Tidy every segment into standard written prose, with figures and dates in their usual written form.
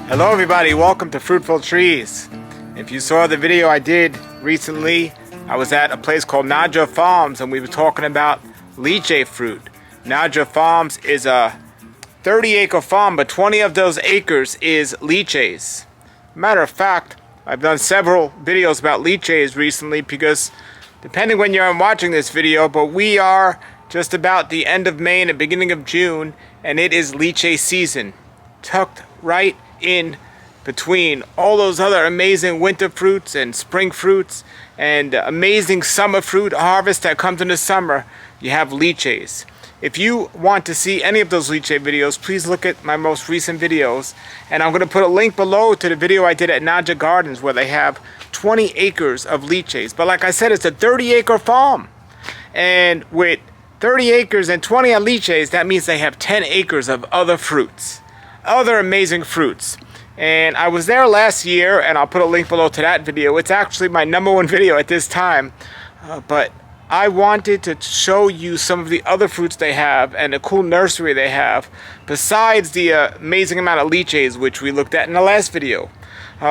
Hello everybody, welcome to Fruitful Trees. If you saw the video I did recently, I was at a place called Naga Farms and we were talking about lychee fruit. Naga Farms is a 30-acre farm, but 20 of those acres is lychees. Matter of fact, I've done several videos about lychees recently because depending when you're watching this video, but we are just about the end of May and the beginning of June, and it is lychee season. Tucked right in between all those other amazing winter fruits and spring fruits and amazing summer fruit harvest that comes in the summer, you have lychees. If you want to see any of those lychee videos, please look at my most recent videos, and I'm going to put a link below to the video I did at Naga Gardens where they have 20 acres of lychees. But like I said, it's a 30-acre farm, and with 30 acres and 20 on lychees, that means they have 10 acres of other fruits. Other amazing fruits. And I was there last year, and I'll put a link below to that video. It's actually my #1 video at this time, but I wanted to show you some of the other fruits they have and the cool nursery they have, besides the amazing amount of lychees which we looked at in the last video.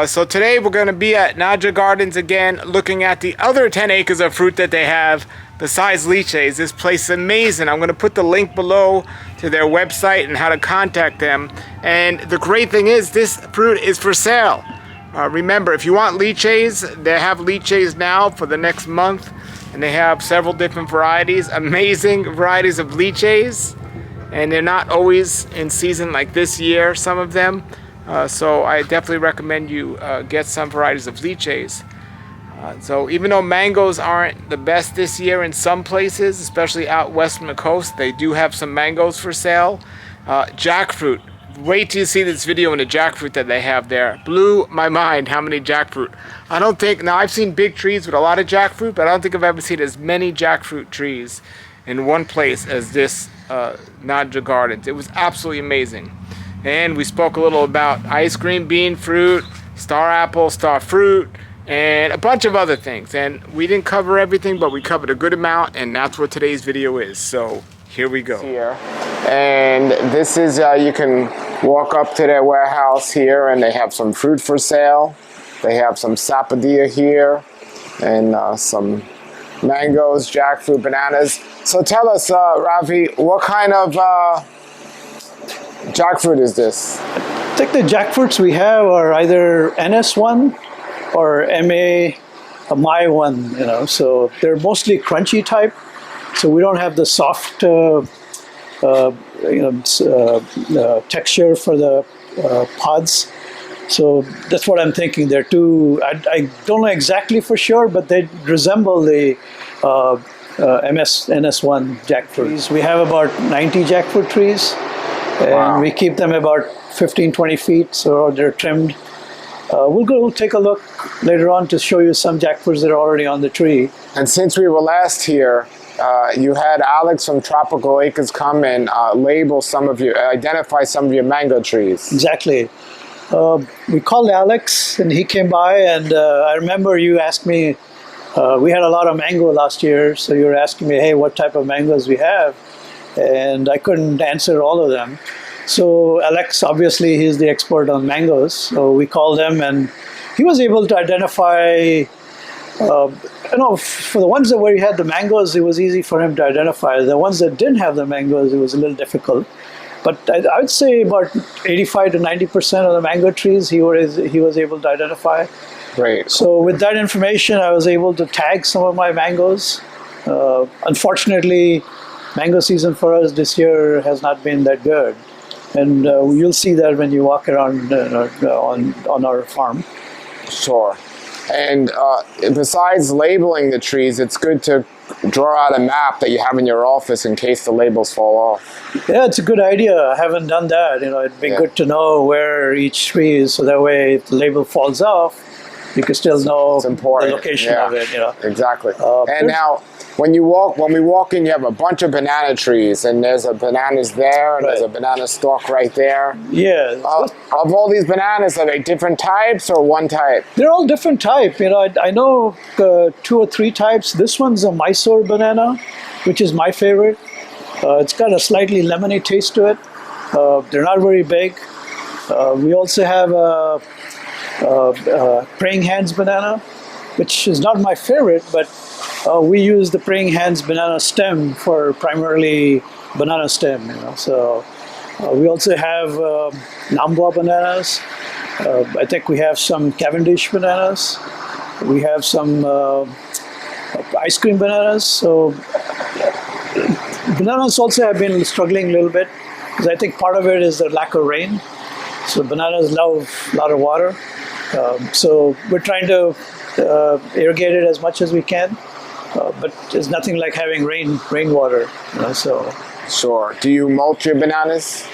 So today we're going to be at Naga Gardens again, looking at the other 10 acres of fruit that they have besides lychees. This place is amazing. I'm going to put the link below to their website and how to contact them. And the great thing is this fruit is for sale. Remember, if you want lychees, they have lychees now for the next month, and they have several different varieties, amazing varieties of lychees, and they're not always in season like this year, some of them. So I definitely recommend you get some varieties of lychees. So even though mangoes aren't the best this year in some places, especially out west from the coast, they do have some mangoes for sale. Jackfruit. Wait till you see this video on the jackfruit that they have there. Blew my mind how many jackfruit. I don't think, now I've seen big trees with a lot of jackfruit, but I don't think I've ever seen as many jackfruit trees in one place as this Naga Gardens. It was absolutely amazing. And we spoke a little about ice cream, bean fruit, star apple, star fruit, and a bunch of other things. And we didn't cover everything, but we covered a good amount, and that's what today's video is. So here we go. Here. And this is, you can walk up to their warehouse here, and they have some fruit for sale. They have some sapodilla here, and some mangoes, jackfruit, bananas. So tell us, Ravi, what kind of jackfruit is this? I think the jackfruits we have are either NS1 or MY1, you know, so they're mostly crunchy type. So we don't have the soft, texture for the pods. So that's what I'm thinking. They're too. I don't know exactly for sure, but they resemble the NS1 jackfruits. We have about 90 jackfruit trees, and wow, we keep them about 15-20 feet, so they're trimmed. We'll go take a look later on to show you some jackfruits that are already on the tree. And since we were last here, you had Alex from Tropical Acres come and identify some of your mango trees. Exactly. We called Alex and he came by, and I remember you asked me, we had a lot of mango last year, so you were asking me, hey, what type of mangoes we have? And I couldn't answer all of them. So Alex, obviously, he's the expert on mangoes. So we called him, and he was able to identify, for the ones where he had the mangoes, it was easy for him to identify. The ones that didn't have the mangoes, it was a little difficult. But I would say about 85 to 90% of the mango trees he was able to identify. Great. So with that information, I was able to tag some of my mangoes. Unfortunately, mango season for us this year has not been that good. And you'll see that when you walk around on our farm. Sure. And besides labeling the trees, it's good to draw out a map that you have in your office in case the labels fall off. Yeah, it's a good idea. I haven't done that. It'd be good to know where each tree is, so that way if the label falls off, you can still know the location of it. Exactly. And now, when we walk in, you have a bunch of banana trees, and there's a bananas there, and there's a banana stalk right there. Yeah. Of all these bananas, are they different types or one type? They're all different type. I know 2 or 3 types. This one's a Mysore banana, which is my favorite. It's got a slightly lemony taste to it. They're not very big. We also have praying hands banana, which is not my favorite, but we use the praying hands banana stem for primarily banana stem. So we also have Nambwa bananas. I think we have some Cavendish bananas. We have some ice cream bananas. So bananas also have been struggling a little bit because I think part of it is the lack of rain. So bananas love a lot of water. So we're trying to irrigate it as much as we can. But it's nothing like having rainwater. So. Sure. Do you mulch your bananas?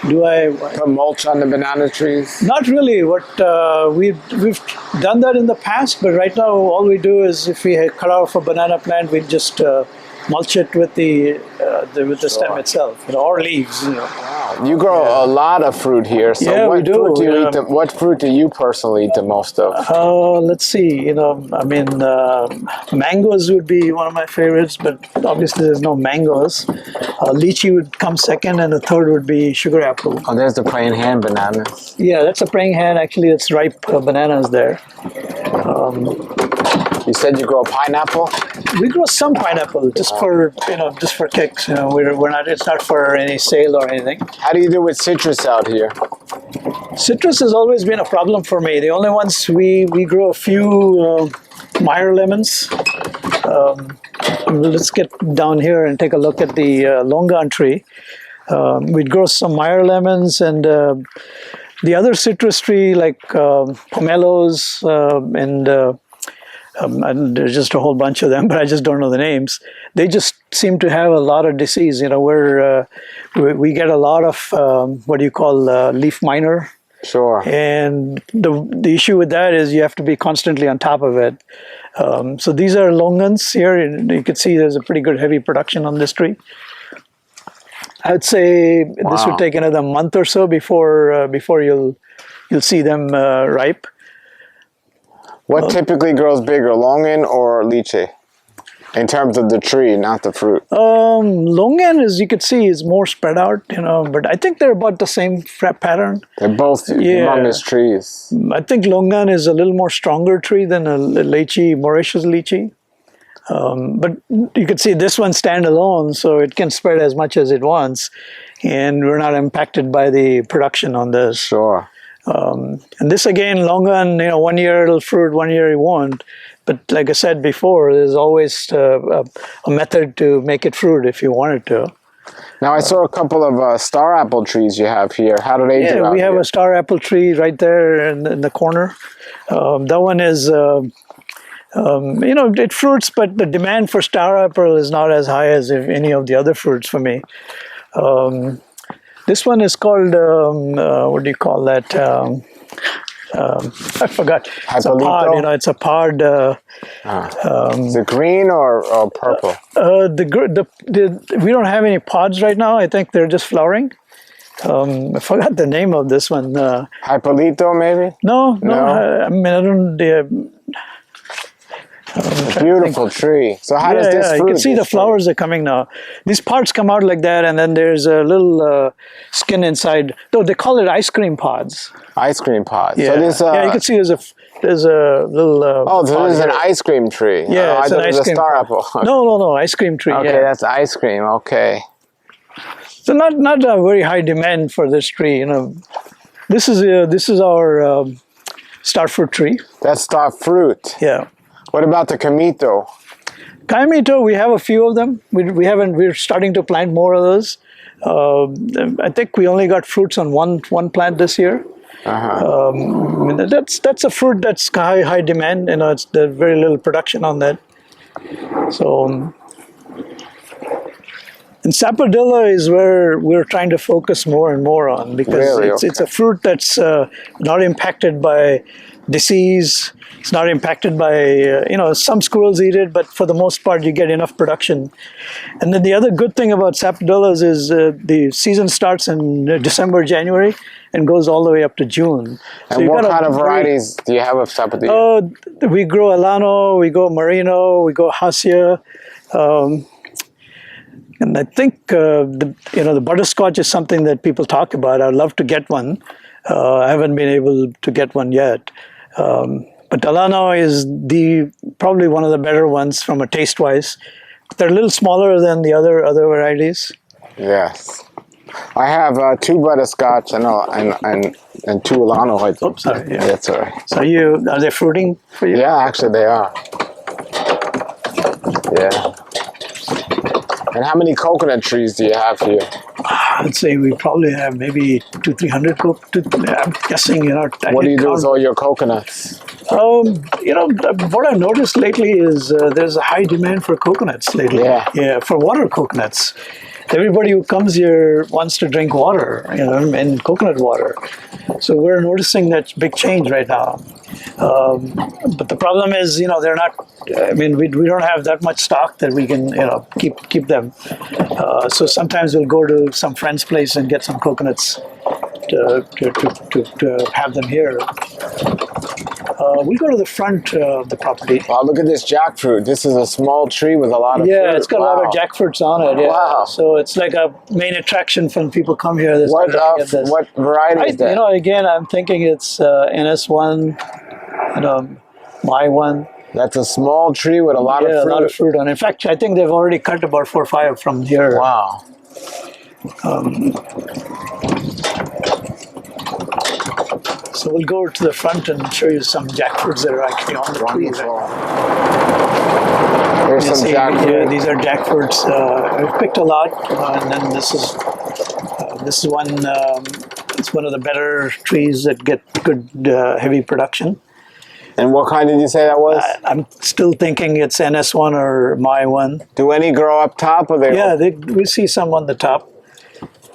Do I put mulch on the banana trees? Not really. What we've done that in the past, but right now all we do is if we cut off a banana plant, we just mulch it with the stem itself, or leaves. Wow. You grow a lot of fruit here. So yeah, we do. Fruit do you eat what fruit do you personally eat the most of? Let's see. Mangoes would be one of my favorites, but obviously there's no mangoes. Lychee would come second, and the third would be sugar apple. Oh, there's the praying hand bananas. Yeah, that's a praying hand. Actually, it's ripe bananas there. You said you grow pineapple? We grow some pineapple just for kicks. We're not. It's not for any sale or anything. How do you do with citrus out here? Citrus has always been a problem for me. The only ones we grow a few Meyer lemons. Let's get down here and take a look at the longan tree. We'd grow some Meyer lemons and the other citrus tree like pomelos and there's just a whole bunch of them, but I just don't know the names. They just seem to have a lot of disease. We get a lot of leaf miner. Sure. And the issue with that is you have to be constantly on top of it. So these are longans here, and you can see there's a pretty good heavy production on this tree. I'd say this would take another month or so before you'll see them ripe. What typically grows bigger, longan or lychee? In terms of the tree, not the fruit. Longan, as you can see, is more spread out, but I think they're about the same pattern. They're both humongous trees. I think longan is a little more stronger tree than a lychee, Mauritius lychee. But you can see this one stand alone, so it can spread as much as it wants, and we're not impacted by the production on this. Sure. And this again, longan, 1 year it'll fruit, 1 year it won't. But like I said before, there's always a method to make it fruit if you wanted to. Now I saw a couple of star apple trees you have here. How do they do? Yeah, we have a star apple tree right there in the corner. That one is, it fruits, but the demand for star apple is not as high as any of the other fruits for me. This one is called, what do you call that? I forgot. It's a pod, it's a pod. Is it green or purple? We don't have any pods right now. I think they're just flowering. I forgot the name of this one. Hypolito, maybe? No. I don't. Beautiful tree. So how does this fruit? You can see the flowers are coming now. These parts come out like that, and then there's a little skin inside. No, they call it ice cream pods. Ice cream pods. Yeah, So you can see there's a little. So this is an ice cream tree. Yeah, it's an ice cream. Star apple. No, ice cream tree. Okay, that's ice cream. Okay. So not a very high demand for this tree. This is our star fruit tree. That's star fruit. Yeah. What about the Camito? Camito, we have a few of them. We're starting to plant more of those. I think we only got fruits on one plant this year. That's a fruit that's high demand. There's very little production on that. So, and Sapodilla is where we're trying to focus more and more on because it's a fruit that's not impacted by disease. It's not impacted by, some squirrels eat it, but for the most part, you get enough production. And then the other good thing about sapodillas is the season starts in December, January, and goes all the way up to June. And what kind of varieties do you have of sapodilla? We grow Alano, we grow Merino, we grow Hasia. And I think, the butterscotch is something that people talk about. I'd love to get one. I haven't been able to get one yet. But Delano is probably one of the better ones from a taste wise. They're a little smaller than the other varieties. Yes. I have 2 butterscotch and 2 Alano. Oops, sorry. Yeah. That's all right. So are they fruiting for you? Yeah, actually they are. Yeah. And how many coconut trees do you have here? I'd say we probably have maybe 200-300 I'm guessing, What do you do with all your coconuts? What I've noticed lately is there's a high demand for coconuts lately. Yeah. Yeah, for water coconuts. Everybody who comes here wants to drink water, and coconut water. So we're noticing that big change right now. But the problem is, they're not. I mean, we don't have that much stock that we can, keep them. So sometimes we'll go to some friend's place and get some coconuts to have them here. We go to the front of the property. Wow, look at this jackfruit. This is a small tree with a lot of fruit. Yeah, it's got a lot of jackfruits on it. Yeah. Wow. So it's like a main attraction when people come here. What variety is that? Again, I'm thinking it's NS1, my one. That's a small tree with a lot of fruit. Yeah, a lot of fruit on it. In fact, I think they've already cut about 4 or 5 from here. Wow. So we'll go to the front and show you some jackfruits that are actually on the tree. There's some jackfruit. Yeah, these are jackfruits. I've picked a lot, and then this is one. It's one of the better trees that get good heavy production. And what kind did you say that was? I'm still thinking it's NS1 or my one. Do any grow up top or they? Yeah, we see some on the top.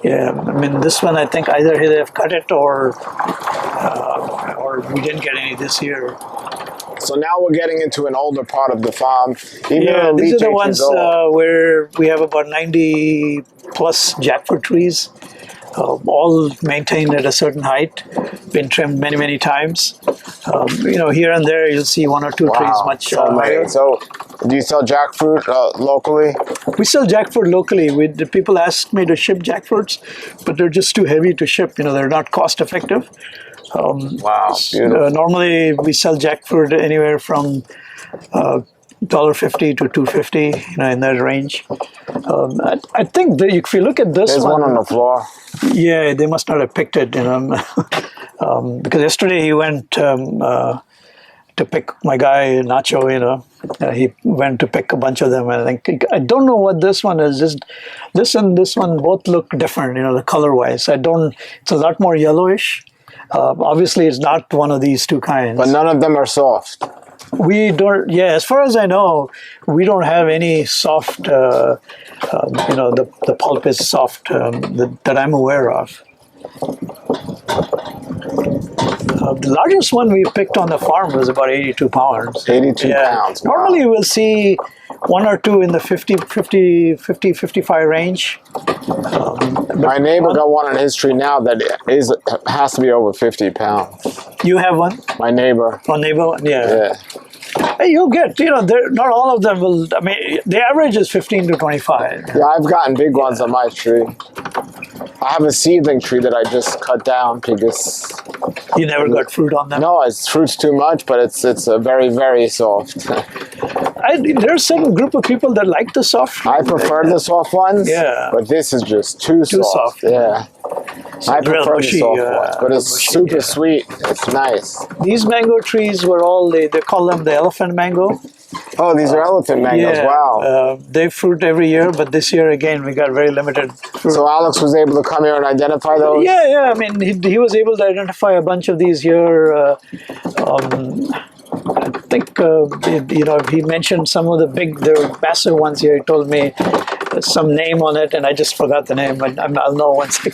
Yeah, I mean this one I think either they've cut it or we didn't get any this year. So now we're getting into an older part of the farm. Yeah, these are the ones where we have about 90 plus jackfruit trees, all maintained at a certain height, been trimmed many, many times. Here and there you'll see 1 or 2 trees much higher. So do you sell jackfruit locally? We sell jackfruit locally. People ask me to ship jackfruits, but they're just too heavy to ship. They're not cost effective. Wow, beautiful. Normally we sell jackfruit anywhere from $1.50 to $2.50, in that range. I think that if you look at this There's one on the floor. Yeah, they must not have picked it, because yesterday he went to pick my guy Nacho. He went to pick a bunch of them, and I don't know what this one is. This and this one both look different, the color wise. It's a lot more yellowish. Obviously, it's not one of these 2 kinds. But none of them are soft. We don't. Yeah, as far as I know, we don't have any soft. The pulp is soft that I'm aware of. The largest one we picked on the farm was about 82 pounds. 82 pounds. Wow. Normally, we'll see 1 or 2 in the 50, 55 range. My neighbor got one on his tree now that has to be over 50 pounds. You have one? My neighbor. Oh, neighbor? Yeah. Hey, you'll get, not all of them will, the average is 15 to 25. Yeah, I've gotten big ones on my tree. I have a seedling tree that I just cut down because... You never got fruit on them? No, it's fruit's too much, but it's very, very soft. There's some group of people that like the soft. I prefer the soft ones, but this is just too soft. Yeah. I prefer the soft ones, but it's super sweet. It's nice. These mango trees were all, they call them the elephant mango. Oh, these are elephant mangoes, wow. They fruit every year, but this year, again, we got very limited fruit. So Alex was able to come here and identify those? Yeah, he was able to identify a bunch of these here. I think, he mentioned some of the massive ones here. He told me some name on it, and I just forgot the name. But I'll know once I,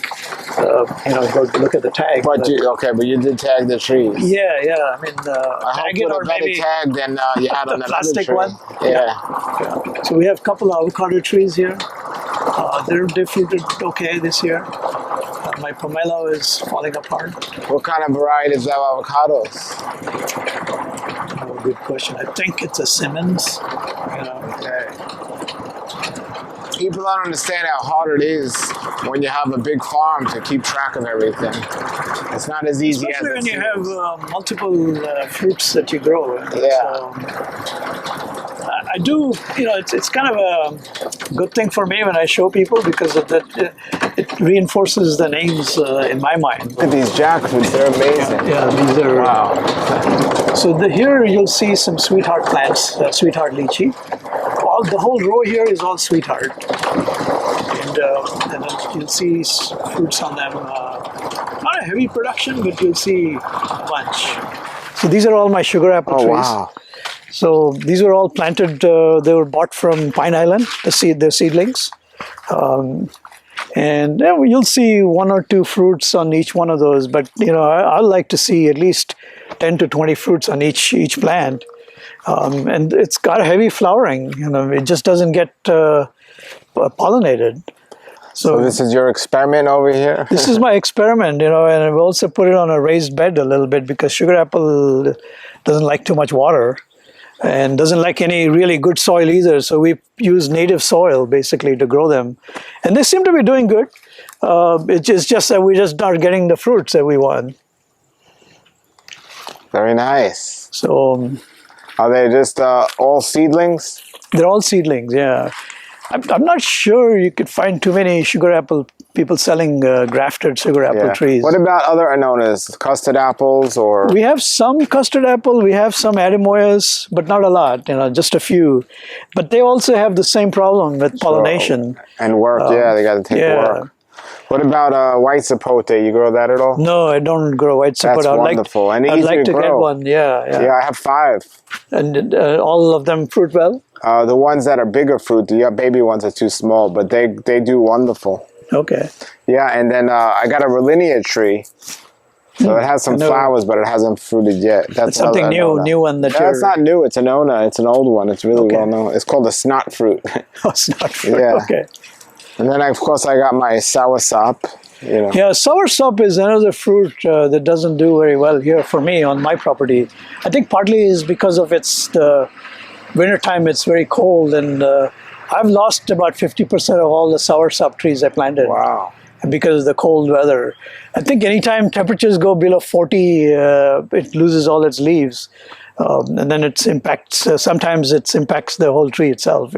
go look at the tag. But you did tag the trees. Yeah. I hope with a better tag than you had on the plastic tree. one. Yeah. So we have a couple of avocado trees here. They fruited okay this year. My pomelo is falling apart. What kind of varieties of avocados? Good question. I think it's a Simmons. Okay. People don't understand how hard it is when you have a big farm to keep track of everything. It's not as easy Especially as when you have multiple fruits that you grow. Yeah. I do, it's kind of a good thing for me when I show people because of that, it reinforces the names in my mind. Look at these jackfruits, they're amazing. Yeah, these are. Wow. So here you'll see some sweetheart plants, sweetheart lychee. The whole row here is all sweetheart. And then you'll see fruits on them. Not a heavy production, but you'll see a bunch. So these are all my sugar apple trees. Wow. So these were all planted, they were bought from Pine Island, the seedlings. And you'll see 1 or 2 fruits on each one of those, but I like to see at least 10 to 20 fruits on each plant. And it's got a heavy flowering, it just doesn't get pollinated. So this is your experiment over here? This is my experiment, and I've also put it on a raised bed a little bit because sugar apple doesn't like too much water and doesn't like any really good soil either. So we use native soil basically to grow them. And they seem to be doing good. It's just that we just aren't getting the fruits that we want. Very nice. So are they just all seedlings? They're all seedlings, yeah. I'm not sure you could find too many sugar apple people selling grafted sugar apple trees. What about other anonas? Custard apples or? We have some custard apple, we have some ademoyas, but not a lot, just a few. But they also have the same problem with pollination. And work, they got to take work. What about white sapote? You grow that at all? No, I don't grow white sapote. That's wonderful. And I'd easy like to grow. get one, Yeah, I have 5. And all of them fruit well? The ones that are bigger fruit, the baby ones are too small, but they do wonderful. Okay. Yeah, and then I got a Rollinia tree. So it has some flowers, but it hasn't fruited yet. That's something new one that it's not new. It's an Ona. It's an old one. It's really well known. It's called a snot fruit. Oh, snot fruit. Yeah. Okay. And then, of course, I got my soursop. Yeah, soursop is another fruit that doesn't do very well here for me on my property. I think partly is because of the wintertime. It's very cold, and I've lost about 50% of all the soursop trees I planted. Wow. Because of the cold weather. I think anytime temperatures go below 40, it loses all its leaves. And then sometimes it impacts the whole tree itself,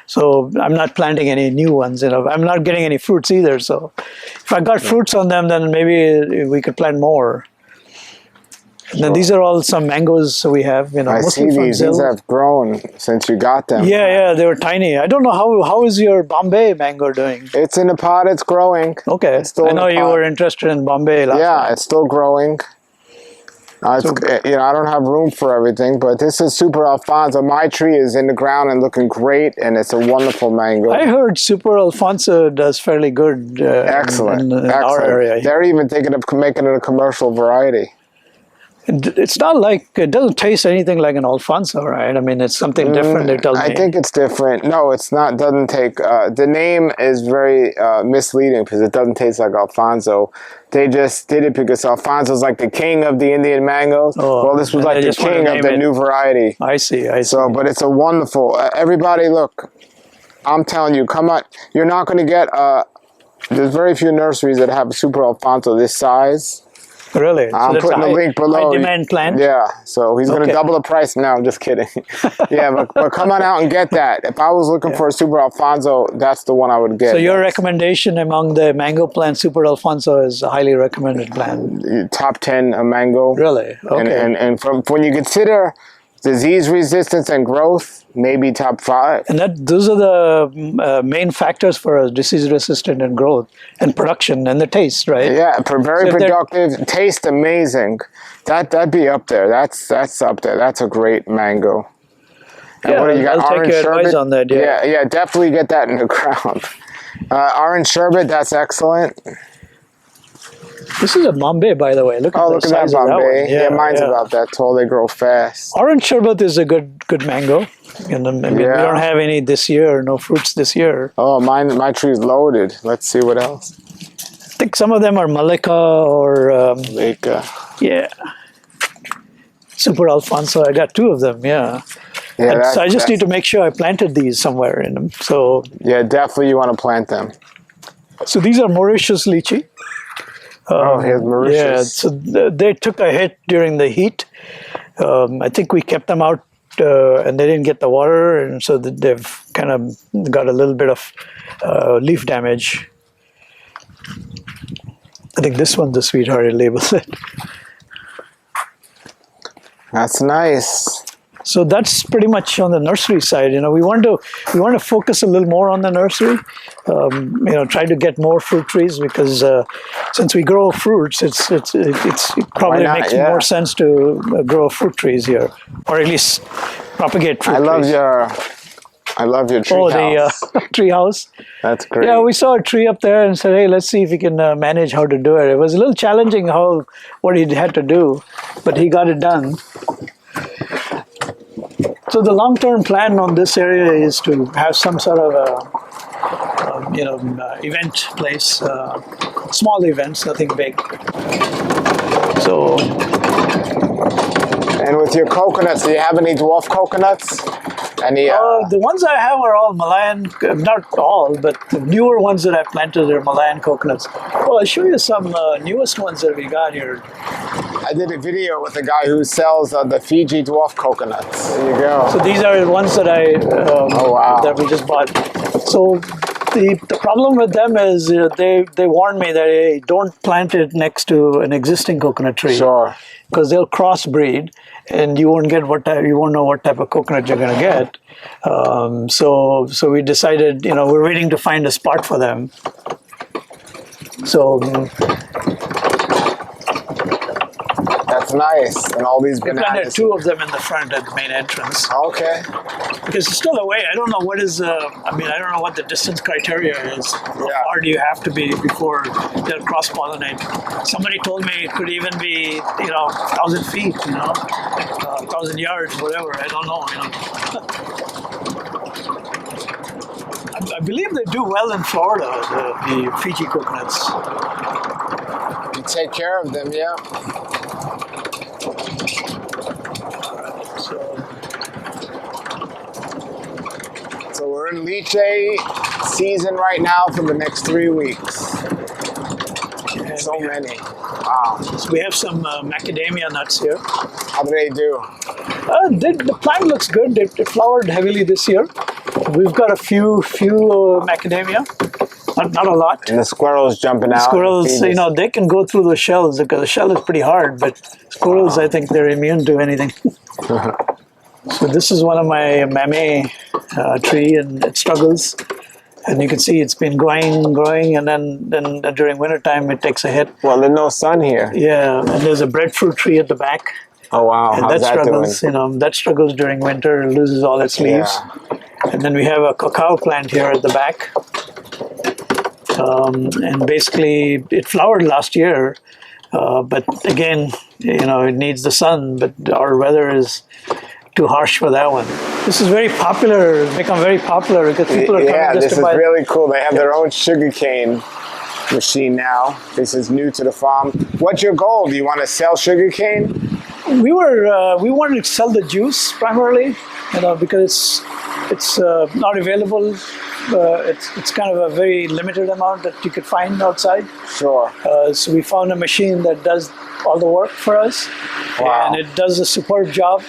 So I'm not planting any new ones, I'm not getting any fruits either. So if I got fruits on them, then maybe we could plant more. And then these are all some mangoes we have, I see these have grown since you got them. Yeah, they were tiny. I don't know how is your Bombay mango doing? It's in a pot, it's growing. Okay, it's still I know you were interested in Bombay last time. It's still growing. I don't have room for everything, but this is Super Alfonso. My tree is in the ground and looking great, and it's a wonderful mango. I heard Super Alfonso does fairly good excellent. in our area. They're even thinking of making it a commercial variety. It's not like, it doesn't taste anything like an Alfonso, right? I mean, it's something different, they tell me. I think it's different. No, it's not. Doesn't take, the name is very misleading because it doesn't taste like Alfonso. They just did it because Alfonso's like the king of the Indian mangoes. Well, this was like the king of the new variety. I see. So, but it's a wonderful, everybody look, I'm telling you, come on. You're not going to get, there's very few nurseries that have Super Alfonso this size. Really? I'm putting the link below. High demand plant? Yeah, so he's going to double the price. No, I'm just kidding. Yeah, but come on out and get that. If I was looking for a Super Alfonso, that's the one I would get. So your recommendation among the mango plants, Super Alfonso is a highly recommended plant? Top 10 a mango. Really? Okay. And from when you consider disease resistance and growth, maybe top 5. And those are the main factors for a disease resistant and growth and production and the taste, right? Yeah, very productive, taste amazing. That'd be up there. That's up there. That's a great mango. And Yeah, what do you got? I'll take your advice on that. Yeah, definitely get that in the ground. Orange sherbet, that's excellent. This is a Bombay, by the way. Look at that Bombay. Yeah, mine's about that tall. They grow fast. Orange sherbet is a good mango. We don't have any this year, no fruits this year. Oh, my tree's loaded. Let's see what else. I think some of them are Malika or... Malika. Yeah. Super Alfonso. I got 2 of them, yeah. Yeah, So I just need to make sure I planted these somewhere in them. So yeah, definitely you want to plant them. so these are Mauritius lychee. Oh, here's Mauritius. Yeah, so they took a hit during the heat. I think we kept them out and they didn't get the water, and so they've kind of got a little bit of leaf damage. I think this one's the sweetheart, it labels it. That's nice. So that's pretty much on the nursery side. You know, we want to focus a little more on the nursery. You know, try to get more fruit trees because since we grow fruits, it probably makes more sense to grow fruit trees here, or at least propagate fruit trees. I love your tree house. The tree house. That's great. Yeah, we saw a tree up there and said, hey, let's see if we can manage how to do it. It was a little challenging what he had to do, but he got it done. So the long-term plan on this area is to have some sort of event place, small events, nothing big. So. And with your coconuts, do you have any dwarf coconuts? Any? The ones I have are all Malayan, not all, but the newer ones that I planted are Malayan coconuts. Well, I'll show you some newest ones that we got here. I did a video with a guy who sells the Fiji dwarf coconuts. There you go. So these are the ones that that we just bought. So the problem with them is they warned me that hey, don't plant it next to an existing coconut tree. Sure. Because they'll crossbreed, and you won't know what type of coconut you're going to get. So we decided, you know, we're waiting to find a spot for them. So. That's nice. And all these bananas. We planted two of them in the front at the main entrance. Okay. Because it's still away. I don't know what is, I don't know what the distance criteria is. How far do you have to be before they'll cross-pollinate? Somebody told me it could even be, 1,000 feet, 1,000 yards, whatever. I don't know, I believe they do well in Florida, the Fiji coconuts. You take care of them, yeah. So we're in lychee season right now for the next 3 weeks. And so many. Wow. So we have some macadamia nuts here. How do they do? The plant looks good. It flowered heavily this year. We've got a few macadamia. Not a lot. And the squirrels jumping out. Squirrels, they can go through the shells because the shell is pretty hard, but squirrels, I think they're immune to anything. So this is one of my mame tree, and it struggles. And you can see it's been growing, and then during wintertime it takes a hit. Well, there's no sun here. Yeah, and there's a breadfruit tree at the back. Oh, wow. And how's that struggles, doing? That struggles during winter, loses all its leaves. Yeah. And then we have a cacao plant here at the back. And basically it flowered last year, but again, it needs the sun, but our weather is too harsh for that one. This is very popular, it's become very popular because people are coming just to buy. Yeah, this is really cool. They have their own sugarcane machine now. This is new to the farm. What's your goal? Do you want to sell sugarcane? We wanted to sell the juice primarily, because it's not available. It's kind of a very limited amount that you could find outside. Sure. So we found a machine that does all the work for us. Wow. And it does a superb job.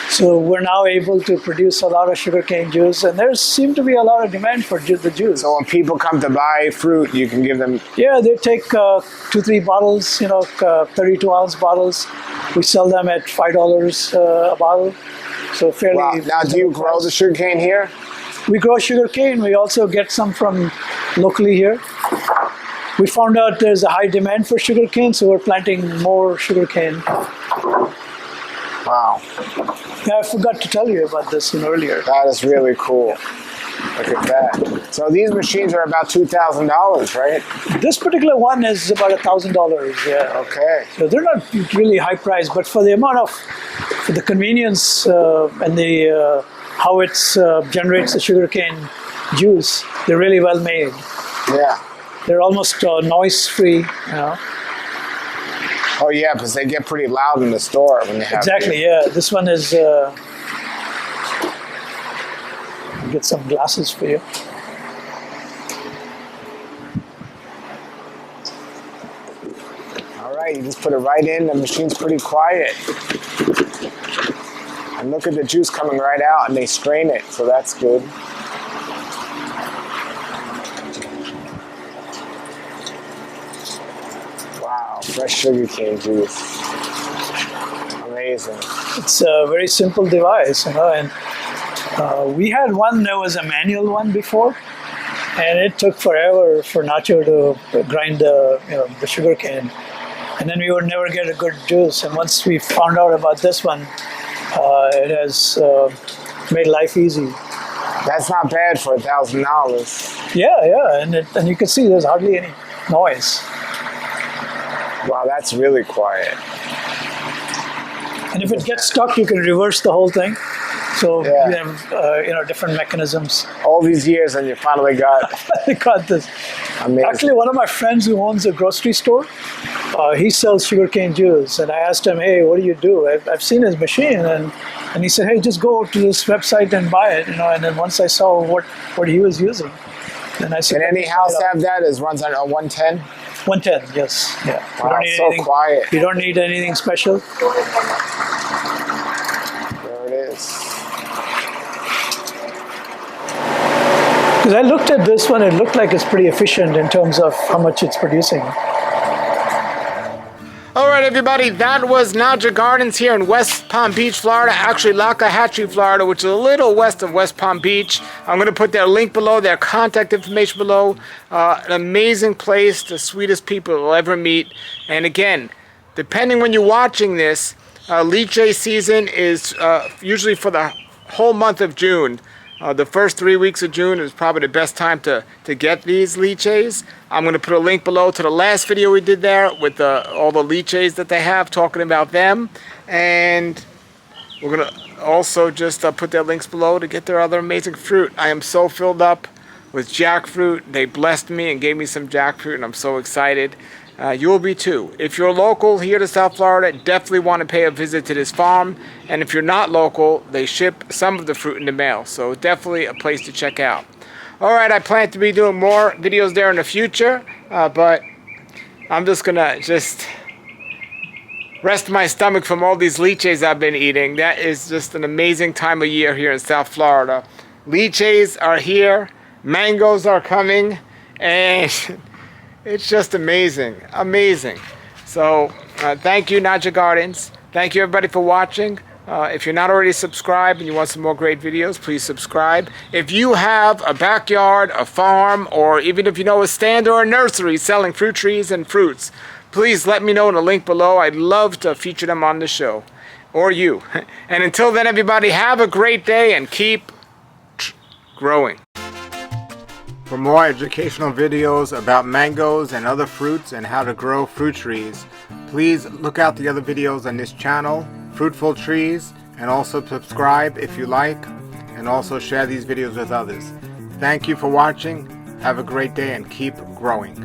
So we're now able to produce a lot of sugarcane juice, and there seems to be a lot of demand for the juice. So when people come to buy fruit, you can give them... Yeah, they take 2-3 bottles, 32-ounce bottles. We sell them at $5 a bottle. So fairly... Wow. Now, do you grow the sugarcane here? We grow sugarcane. We also get some from locally here. We found out there's a high demand for sugarcane, so we're planting more sugarcane. Wow. Yeah, I forgot to tell you about this earlier. That is really cool. Look at that. So these machines are about $2,000, right? This particular one is about $1,000, yeah. Okay. So they're not really high priced, but for the amount for the convenience and the how it generates the sugarcane juice, they're really well made. Yeah. They're almost noise-free, Oh yeah, because they get pretty loud in the store when they have... Exactly, yeah. This one is get some glasses for you. All right, you just put it right in. The machine's pretty quiet. And look at the juice coming right out, and they strain it, so that's good. Wow, fresh sugarcane juice. Amazing. It's a very simple device, you know, and we had one that was a manual one before, and it took forever for Nacho to grind the sugar cane, and then we would never get a good juice. And once we found out about this one, it has made life easy. That's not bad for $1,000. Yeah, and you can see there's hardly any noise. Wow, that's really quiet. And if it gets stuck, you can reverse the whole thing. So Yeah. you have different mechanisms. All these years, and you finally got. I got this. Amazing. Actually, one of my friends who owns a grocery store, he sells sugarcane juice, and I asked him, "Hey, what do you do?" I've seen his machine, and he said, "Hey, just go to this website and buy it." And then once I saw what he was using, then I said, Can any house have that? It runs on a 110. 110, yes, yeah. Wow, it's so quiet. You don't need anything special. There it is. Because I looked at this one, it looked like it's pretty efficient in terms of how much it's producing. All right, everybody, that was Naga Gardens here in West Palm Beach, Florida. Actually, Loxahatchee, Florida, which is a little west of West Palm Beach. I'm going to put their link below, their contact information below. An amazing place, the sweetest people you'll ever meet. And again, depending when you're watching this, lychee season is usually for the whole month of June. The first 3 weeks of June is probably the best time to get these lychees. I'm going to put a link below to the last video we did there with all the lychees that they have, talking about them. And we're going to also just put their links below to get their other amazing fruit. I am so filled up with jackfruit. They blessed me and gave me some jackfruit, and I'm so excited. You will be too. If you're local here to South Florida, definitely want to pay a visit to this farm. And if you're not local, they ship some of the fruit in the mail. So definitely a place to check out. All right, I plan to be doing more videos there in the future. But I'm just going to rest my stomach from all these lychees I've been eating. That is just an amazing time of year here in South Florida. Lychees are here. Mangoes are coming. And it's just amazing, amazing. So thank you, Naga Gardens. Thank you, everybody, for watching. If you're not already subscribed and you want some more great videos, please subscribe. If you have a backyard, a farm, or even if you know a stand or a nursery selling fruit trees and fruits, please let me know in the link below. I'd love to feature them on the show, or you. And until then, everybody, have a great day and keep growing. For more educational videos about mangoes and other fruits and how to grow fruit trees, please look out the other videos on this channel, Fruitful Trees, and also subscribe if you like, and also share these videos with others. Thank you for watching. Have a great day and keep growing.